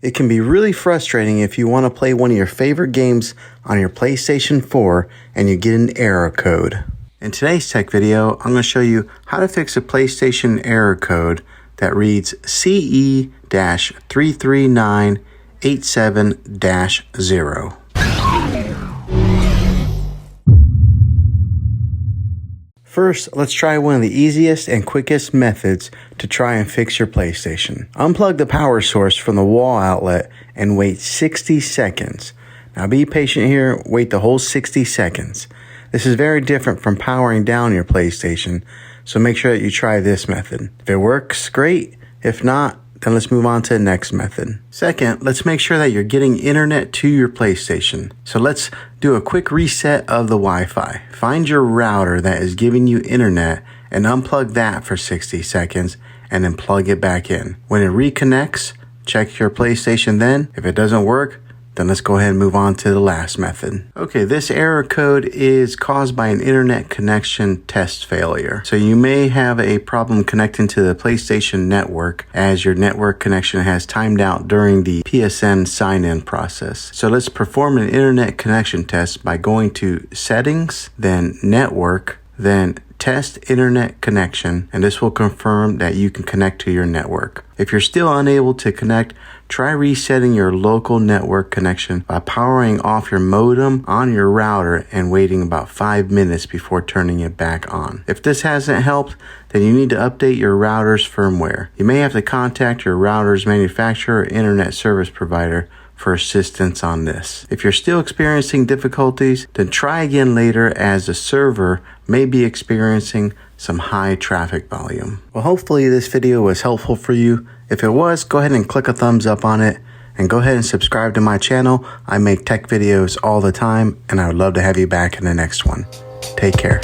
It can be really frustrating if you want to play one of your favorite games on your PlayStation 4 and you get an error code. In today's tech video, I'm going to show you how to fix a PlayStation error code that reads CE-33987-0. First, let's try one of the easiest and quickest methods to try and fix your PlayStation. Unplug the power source from the wall outlet and wait 60 seconds. Now be patient here, wait the whole 60 seconds. This is very different from powering down your PlayStation, so make sure that you try this method. If it works, great. If not, then let's move on to the next method. Second, let's make sure that you're getting internet to your PlayStation. So let's do a quick reset of the Wi-Fi. Find your router that is giving you internet and unplug that for 60 seconds and then plug it back in. When it reconnects, check your PlayStation then. If it doesn't work, then let's go ahead and move on to the last method. Okay, this error code is caused by an internet connection test failure. So you may have a problem connecting to the PlayStation network as your network connection has timed out during the PSN sign-in process. So let's perform an internet connection test by going to Settings, then Network, then Test Internet Connection, and this will confirm that you can connect to your network. If you're still unable to connect, try resetting your local network connection by powering off your modem on your router and waiting about 5 minutes before turning it back on. If this hasn't helped, then you need to update your router's firmware. You may have to contact your router's manufacturer or internet service provider for assistance on this. If you're still experiencing difficulties, then try again later as the server may be experiencing some high traffic volume. Well, hopefully this video was helpful for you. If it was, go ahead and click a thumbs up on it and go ahead and subscribe to my channel. I make tech videos all the time and I would love to have you back in the next one. Take care.